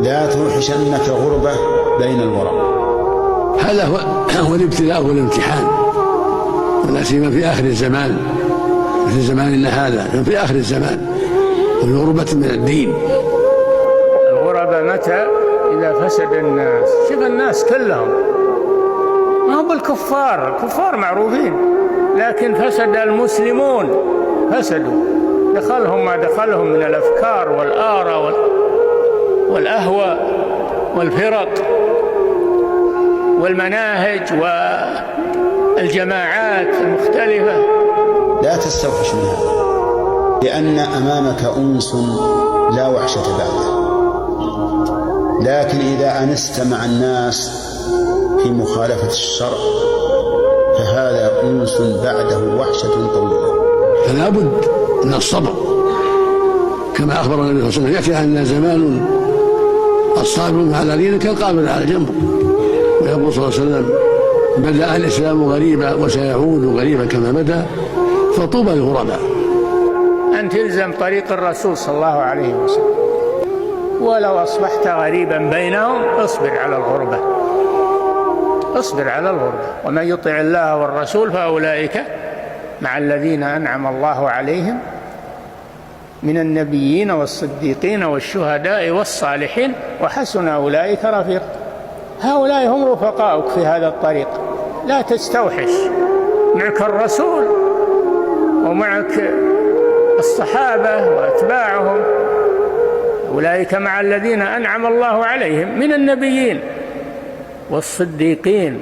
لا توحشنك غربة بين الورى. هذا هو الابتلاء والامتحان، ولا سيما في آخر الزمان، في زماننا هذا، في آخر الزمان، الغربة من الدين. الغربة متى؟ إذا فسد الناس. شوف الناس كلهم، ما هم بالكفار، الكفار معروفين، لكن فسد المسلمون، فسدوا، دخلهم ما دخلهم من الأفكار والآراء والأهواء والفرق والمناهج والجماعات المختلفة. لا تستوحش من هذا، لأن أمامك أنس لا وحشة بعده. لكن إذا أنست مع الناس في مخالفة الشرع فهذا أنس بعده وحشة طويلة. فلا بد من الصبر، كما أخبر النبي صلى الله عليه وسلم: يأتي أن زمان الصابر على دينه كالقابل على جنبه. ويقول صلى الله عليه وسلم: بدأ الإسلام غريبا وسيعود غريبا كما بدأ، فطوبى للغرباء. أن تلزم طريق الرسول صلى الله عليه وسلم، ولو أصبحت غريبا بينهم اصبر على الغربة، اصبر على الغربة. ومن يطع الله والرسول فأولئك مع الذين أنعم الله عليهم من النبيين والصديقين والشهداء والصالحين وحسن أولئك رفيقا. هؤلاء هم رفقاؤك في هذا الطريق. لا تستوحش، معك الرسول ومعك الصحابة وأتباعهم، أولئك مع الذين أنعم الله عليهم من النبيين والصديقين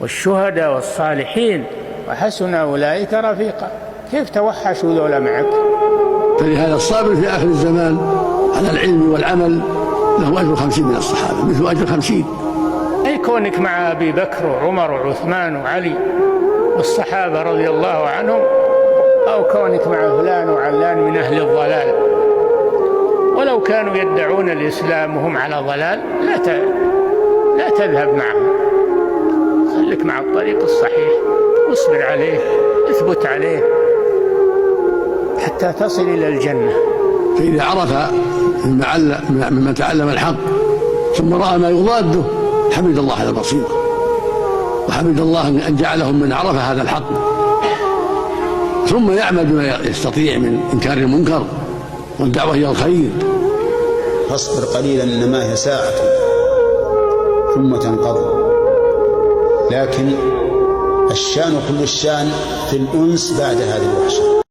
والشهداء والصالحين وحسن أولئك رفيقا. كيف توحشوا ذولا معك؟ فلهذا الصابر في آخر الزمان على العلم والعمل له أجر 50 من الصحابة، مثل أجر 50. أي كونك مع أبي بكر وعمر وعثمان وعلي والصحابة رضي الله عنهم، أو كونك مع فلان وعلان من أهل الضلال، ولو كانوا يدعون الإسلام وهم على ضلال لا تذهب معهم، خليك مع الطريق الصحيح واصبر عليه، اثبت عليه حتى تصل إلى الجنة. فإذا عرف مما تعلم الحق ثم رأى ما يضاده حمد الله على البصيرة، وحمد الله أن جعلهم من عرف هذا الحق، ثم يعمل بما يستطيع من إنكار المنكر والدعوة إلى الخير. فاصبر قليلا إنما هي ساعة ثم تنقضي. لكن الشان كل الشان في الأنس بعد هذه الوحشة.